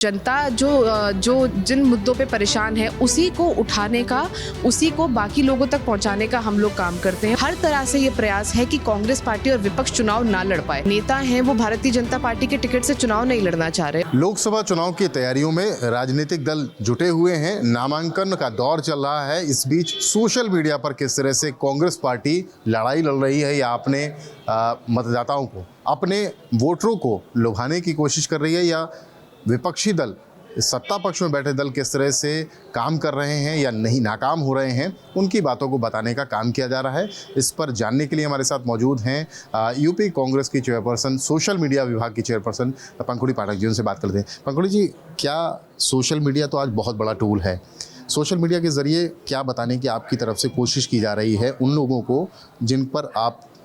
जनता जो जिन मुद्दों पे परेशान है उसी को उठाने का, उसी को बाकी लोगों तक पहुंचाने का हम लोग काम करते हैं। हर तरह से ये प्रयास है कि कांग्रेस पार्टी और विपक्ष चुनाव ना लड़ पाए। नेता हैं वो भारतीय जनता पार्टी के टिकट से चुनाव नहीं लड़ना चाह रहे। लोकसभा चुनाव की तैयारियों में राजनीतिक दल जुटे हुए हैं, नामांकन का दौर चल रहा है। इस बीच सोशल मीडिया पर किस तरह से कांग्रेस पार्टी लड़ाई लड़ रही है या अपने मतदाताओं को, अपने वोटरों को लुभाने की कोशिश कर रही है, या विपक्षी दल, सत्ता पक्ष में बैठे दल किस तरह से काम कर रहे हैं या नहीं नाकाम हो रहे हैं, उनकी बातों को बताने का काम किया जा रहा है। इस पर जानने के लिए हमारे साथ मौजूद हैं यूपी कांग्रेस की चेयरपर्सन, सोशल मीडिया विभाग की चेयरपर्सन पंखुड़ी पाठक जी। उनसे बात करते हैं। पंखुड़ी जी, क्या सोशल मीडिया तो आज बहुत बड़ा टूल है, सोशल मीडिया के ज़रिए क्या बताने की आपकी तरफ से कोशिश की जा रही है उन लोगों को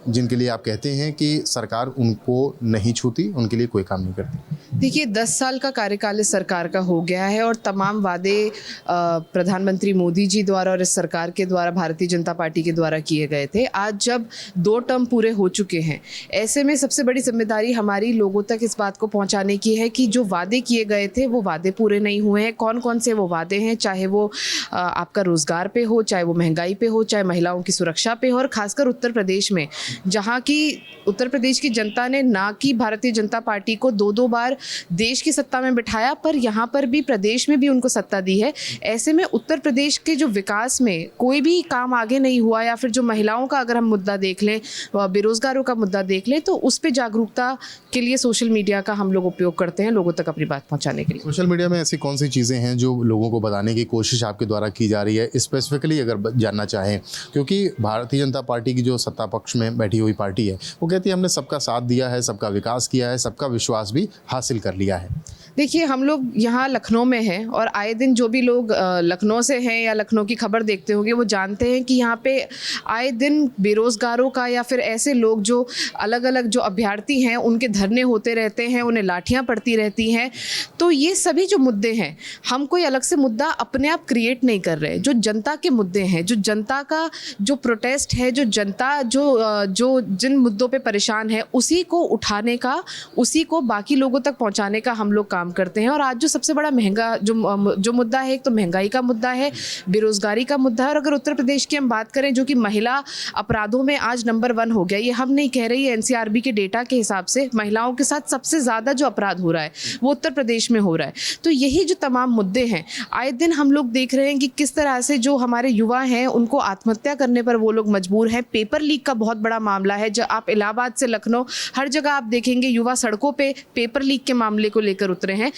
जिनके लिए आप कहते हैं कि सरकार उनको नहीं छूती, उनके लिए कोई काम नहीं करती? देखिए, 10 साल का कार्यकाल इस सरकार का हो गया है और तमाम वादे प्रधानमंत्री मोदी जी द्वारा और इस सरकार के द्वारा, भारतीय जनता पार्टी के द्वारा किए गए थे। आज जब 2 टर्म पूरे हो चुके हैं, ऐसे में सबसे बड़ी जिम्मेदारी हमारी लोगों तक इस बात को पहुंचाने की है कि जो वादे किए गए थे वो वादे पूरे नहीं हुए हैं। कौन कौन से वो वादे हैं, चाहे वो आपका रोज़गार पे हो, चाहे वो महंगाई पे हो, चाहे महिलाओं की सुरक्षा पे हो। और खासकर उत्तर प्रदेश में, जहाँ की उत्तर प्रदेश की जनता ने ना कि भारतीय जनता पार्टी को 2-2 बार देश की सत्ता में बिठाया, पर यहाँ पर भी प्रदेश में भी उनको सत्ता दी है। ऐसे में उत्तर प्रदेश के जो विकास में कोई भी काम आगे नहीं हुआ, या फिर जो महिलाओं का अगर हम मुद्दा देख लें, बेरोजगारों का मुद्दा देख लें, तो उस पर जागरूकता के लिए सोशल मीडिया का हम लोग उपयोग करते हैं, लोगों तक अपनी बात पहुँचाने के लिए। सोशल मीडिया में ऐसी कौन सी चीज़ें हैं जो लोगों को बताने की कोशिश आपके द्वारा की जा रही है, स्पेसिफिकली अगर जानना चाहें? क्योंकि भारतीय जनता पार्टी की जो सत्ता पक्ष में बैठी हुई पार्टी है वो कहती है हमने सबका साथ दिया है, सबका विकास किया है, सबका विश्वास भी हासिल कर लिया है। देखिए, हम लोग यहाँ लखनऊ में हैं और आए दिन जो भी लोग लखनऊ से हैं या लखनऊ की खबर देखते होंगे वो जानते हैं कि यहाँ पे आए दिन बेरोज़गारों का या फिर ऐसे लोग जो अलग अलग जो अभ्यर्थी हैं उनके धरने होते रहते हैं, उन्हें लाठियाँ पड़ती रहती हैं। तो ये सभी जो मुद्दे हैं, हम कोई अलग से मुद्दा अपने आप क्रिएट नहीं कर रहे। जो जनता के मुद्दे हैं, जो जनता का जो प्रोटेस्ट है, जो जनता जो जिन मुद्दों पर परेशान है, उसी को उठाने का, उसी को बाकी लोगों तक पहुँचाने का हम लोग काम करते हैं। और आज जो सबसे बड़ा जो मुद्दा है, एक तो महंगाई का मुद्दा है, बेरोजगारी का मुद्दा है। और अगर उत्तर प्रदेश की हम बात करें, जो कि महिला अपराधों में आज नंबर 1 हो गया, ये हम नहीं कह रही है, एनसीआरबी के डेटा के हिसाब से महिलाओं के साथ सबसे ज़्यादा जो अपराध हो रहा है वो उत्तर प्रदेश में हो रहा है। तो यही जो तमाम मुद्दे हैं, आए दिन हम लोग देख रहे हैं कि किस तरह से जो हमारे युवा हैं उनको आत्महत्या करने पर वो लोग मजबूर हैं। पेपर लीक का बहुत बड़ा मामला है। जब आप इलाहाबाद से लखनऊ, हर जगह आप देखेंगे युवा सड़कों पे पेपर लीक के मामले को लेकर उतरे हैं।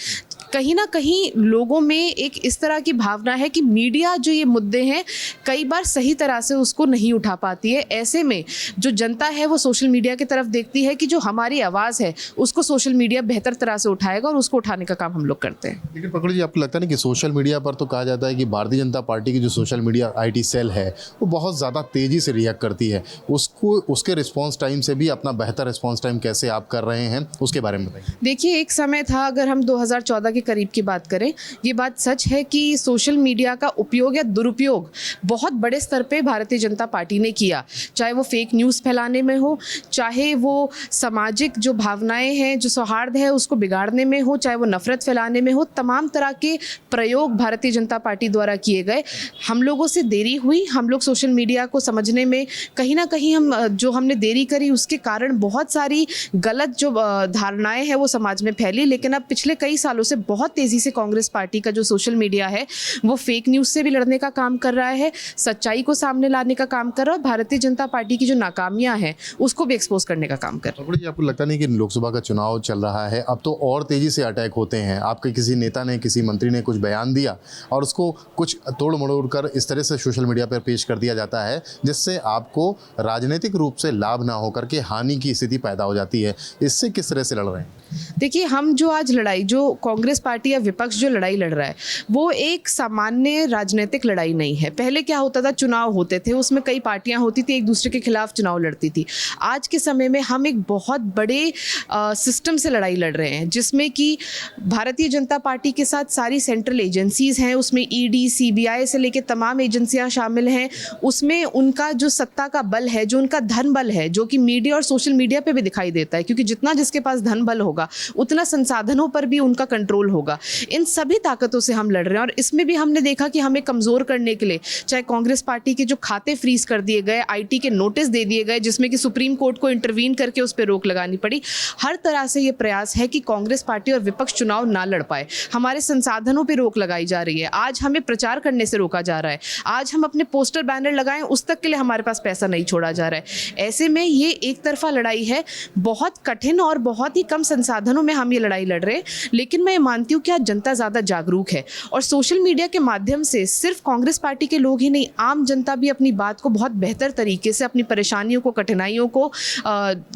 कहीं ना कहीं लोगों में एक इस तरह की भावना है कि मीडिया जो ये मुद्दे हैं कई बार सही तरह से उसको नहीं उठा पाती है। ऐसे में जो जनता है वो सोशल मीडिया की तरफ देखती है कि जो हमारी आवाज़ है उसको सोशल मीडिया बेहतर तरह से उठाएगा, और उसको उठाने का काम हम लोग करते हैं। लेकिन पकड़ जी, आपको लगता नहीं कि सोशल मीडिया पर तो कहा जाता है कि भारतीय जनता पार्टी की जो सोशल मीडिया IT सेल है वो बहुत ज़्यादा तेज़ी से रिएक्ट करती है, उसके रिस्पॉन्स टाइम से भी अपना बेहतर रिस्पॉन्स टाइम कैसे आप कर रहे हैं, उसके बारे में बताइए। देखिए, एक समय था, अगर हम 2014 के करीब की बात करें, ये बात सच है कि सोशल मीडिया का उपयोग या दुरुपयोग बहुत बड़े स्तर पे भारतीय जनता पार्टी ने किया। चाहे वो फेक न्यूज़ फैलाने में हो, चाहे वो सामाजिक जो भावनाएं हैं, जो सौहार्द है उसको बिगाड़ने में हो, चाहे वो नफरत फैलाने में हो, तमाम तरह के प्रयोग भारतीय जनता पार्टी द्वारा किए गए। हम लोगों से देरी हुई, हम लोग सोशल मीडिया को समझने में कहीं ना कहीं हमने देरी करी, उसके कारण बहुत सारी गलत जो धारणाएं हैं वो समाज में फैली। लेकिन अब पिछले कई सालों से बहुत तेज़ी से कांग्रेस पार्टी का जो सोशल मीडिया है वो फेक न्यूज़ से भी लड़ने का काम कर रहा है, सच्चाई को सामने लाने का काम कर रहा है, और भारतीय जनता पार्टी की जो नाकामियां हैं उसको भी एक्सपोज करने का काम कर रहा है। आपको लगता नहीं कि लोकसभा का चुनाव चल रहा है, अब तो और तेज़ी से अटैक होते हैं? आपके किसी नेता ने, किसी मंत्री ने कुछ बयान दिया और उसको कुछ तोड़ मड़ोड़ कर इस तरह से सोशल मीडिया पर पेश कर दिया जाता है जिससे आपको राजनीतिक रूप से लाभ ना होकर के हानि की स्थिति पैदा हो जाती है। इससे किस तरह से लड़ रहे हैं? देखिए, हम जो आज लड़ाई, जो कांग्रेस पार्टी या विपक्ष जो लड़ाई लड़ रहा है वो एक सामान्य राजनीतिक लड़ाई नहीं है। पहले क्या होता था, चुनाव होते थे, उसमें कई पार्टियां होती थी, एक दूसरे के खिलाफ चुनाव लड़ती थी। आज के समय में हम एक बहुत बड़े सिस्टम से लड़ाई लड़ रहे हैं, जिसमें कि भारतीय जनता पार्टी के साथ सारी सेंट्रल एजेंसीज़ हैं, उसमें ED CBI से लेकर तमाम एजेंसियां शामिल हैं। उसमें उनका जो सत्ता का बल है, जो उनका धन बल है, जो कि मीडिया और सोशल मीडिया पे भी दिखाई देता है, क्योंकि जितना जिसके पास धन बल होगा उतना संसाधनों पर भी उनका कंट्रोल कंट्रोल होगा। इन सभी ताकतों से हम लड़ रहे हैं और इसमें भी हमने देखा कि हमें कमज़ोर करने के लिए चाहे कांग्रेस पार्टी के जो खाते फ्रीज कर दिए गए, आईटी के नोटिस दे दिए गए जिसमें कि सुप्रीम कोर्ट को इंटरवीन करके उस पर रोक लगानी पड़ी, हर तरह से ये प्रयास है कि कांग्रेस पार्टी और विपक्ष चुनाव ना लड़ पाए। हमारे संसाधनों पर रोक लगाई जा रही है, आज हमें प्रचार करने से रोका जा रहा है, आज हम अपने पोस्टर बैनर लगाएं उस तक के लिए हमारे पास पैसा नहीं छोड़ा जा रहा है। ऐसे में ये एक तरफा लड़ाई है, बहुत कठिन और बहुत ही कम संसाधनों में हम ये लड़ाई लड़ रहे हैं। लेकिन मैं मानती हूँ कि आज जनता ज़्यादा जागरूक है और सोशल मीडिया के माध्यम से सिर्फ कांग्रेस पार्टी के लोग ही नहीं, आम जनता भी अपनी बात को बहुत बेहतर तरीके से, अपनी परेशानियों को, कठिनाइयों को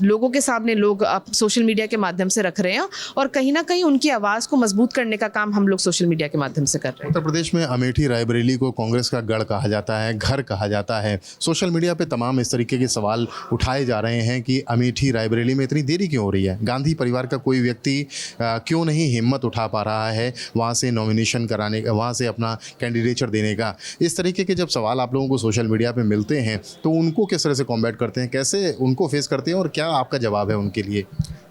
लोगों के सामने लोग सोशल मीडिया के माध्यम से रख रहे हैं और कहीं ना कहीं उनकी आवाज़ को मजबूत करने का काम हम लोग सोशल मीडिया के माध्यम से कर रहे हैं। उत्तर प्रदेश में अमेठी रायबरेली को कांग्रेस का गढ़ कहा जाता है, घर कहा जाता है। सोशल मीडिया पे तमाम इस तरीके के सवाल उठाए जा रहे हैं कि अमेठी रायबरेली में इतनी देरी क्यों हो रही है, गांधी परिवार का कोई व्यक्ति क्यों नहीं हिम्मत उठा पा रहा है वहाँ से नॉमिनेशन कराने का, वहाँ से अपना कैंडिडेचर देने का। इस तरीके के जब सवाल आप लोगों को सोशल मीडिया पे मिलते हैं तो उनको किस तरह से कॉम्बैट करते हैं, कैसे उनको फेस करते हैं और क्या आपका जवाब है उनके लिए?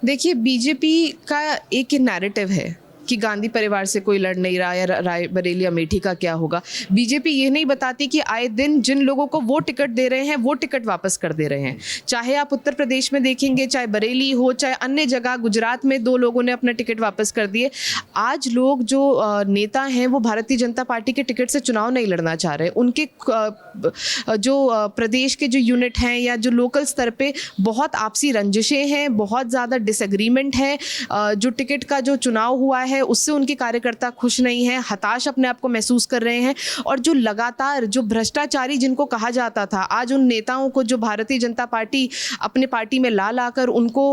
देखिए, बीजेपी का एक नैरेटिव है कि गांधी परिवार से कोई लड़ नहीं रहा या रायबरेली अमेठी का क्या होगा। बीजेपी ये नहीं बताती कि आए दिन जिन लोगों को वो टिकट दे रहे हैं वो टिकट वापस कर दे रहे हैं। चाहे आप उत्तर प्रदेश में देखेंगे, चाहे बरेली हो, चाहे अन्य जगह, गुजरात में 2 लोगों ने अपना टिकट वापस कर दिए। आज लोग जो नेता हैं वो भारतीय जनता पार्टी के टिकट से चुनाव नहीं लड़ना चाह रहे। उनके जो प्रदेश के जो यूनिट हैं या जो लोकल स्तर पे बहुत आपसी रंजिशें हैं, बहुत ज़्यादा डिसएग्रीमेंट है। जो टिकट का जो चुनाव हुआ है उससे उनके कार्यकर्ता खुश नहीं हैं, हताश अपने आप को महसूस कर रहे हैं और जो लगातार जो भ्रष्टाचारी जिनको कहा जाता था, आज उन नेताओं को जो भारतीय जनता पार्टी अपने पार्टी में ला लाकर उनको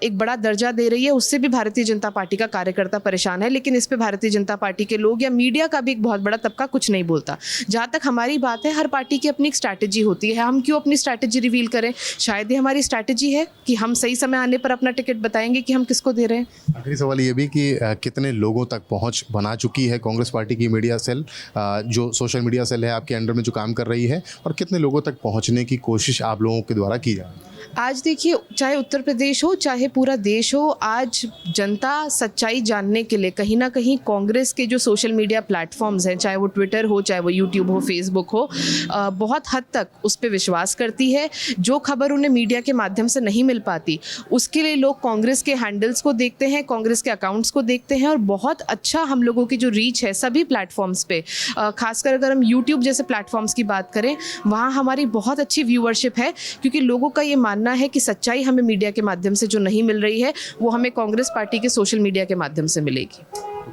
एक बड़ा दर्जा दे रही है, उससे भी भारतीय जनता पार्टी का कार्यकर्ता परेशान है। लेकिन इस पे भारतीय जनता पार्टी के लोग या मीडिया का भी एक बहुत बड़ा तबका कुछ नहीं बोलता। जहाँ तक हमारी बात है, हर पार्टी की अपनी एक स्ट्रैटेजी होती है, हम क्यों अपनी स्ट्रैटेजी रिवील करें? शायद ये हमारी स्ट्रैटेजी है कि हम सही समय आने पर अपना टिकट बताएंगे कि हम किसको दे रहे हैं। आखिरी सवाल ये भी कि कितने लोगों तक पहुंच बना चुकी है कांग्रेस पार्टी की मीडिया सेल, जो सोशल मीडिया सेल है आपके अंडर में जो काम कर रही है, और कितने लोगों तक पहुंचने की कोशिश आप लोगों के द्वारा की जा रही है? आज देखिए, चाहे उत्तर प्रदेश हो चाहे पूरा देश हो, आज जनता सच्चाई जानने के लिए कहीं ना कहीं कांग्रेस के जो सोशल मीडिया प्लेटफॉर्म्स हैं, चाहे वो ट्विटर हो, चाहे वो यूट्यूब हो, फेसबुक हो, बहुत हद तक उस पर विश्वास करती है। जो खबर उन्हें मीडिया के माध्यम से नहीं मिल पाती उसके लिए लोग कांग्रेस के हैंडल्स को देखते हैं, कांग्रेस के अकाउंट्स को देखते हैं और बहुत अच्छा हम लोगों की जो रीच है सभी प्लेटफॉर्म्स पे, खासकर अगर हम यूट्यूब जैसे प्लेटफॉर्म्स की बात करें, वहाँ हमारी बहुत अच्छी व्यूअरशिप है क्योंकि लोगों का ये मानना है कि सच्चाई हमें मीडिया के माध्यम से जो नहीं मिल रही है वो हमें कांग्रेस पार्टी के सोशल मीडिया के माध्यम से मिलेगी।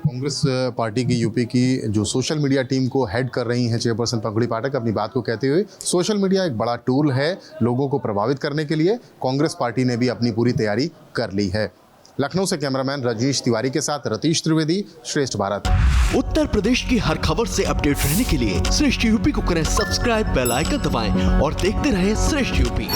कांग्रेस पार्टी की यूपी की जो सोशल मीडिया टीम को हेड कर रही हैं चेयरपर्सन पंकड़ी पाठक, अपनी बात को कहते हुए, सोशल मीडिया एक बड़ा टूल है लोगों को प्रभावित करने के लिए। कांग्रेस पार्टी ने भी अपनी पूरी तैयारी कर ली है। लखनऊ से कैमरामैन राजेश तिवारी के साथ रतीश त्रिवेदी, श्रेष्ठ भारत। उत्तर प्रदेश की हर खबर से अपडेट रहने के लिए श्रेष्ठ यूपी को करें सब्सक्राइब, बेल आइकन दबाएं और देखते रहें श्रेष्ठ यूपी।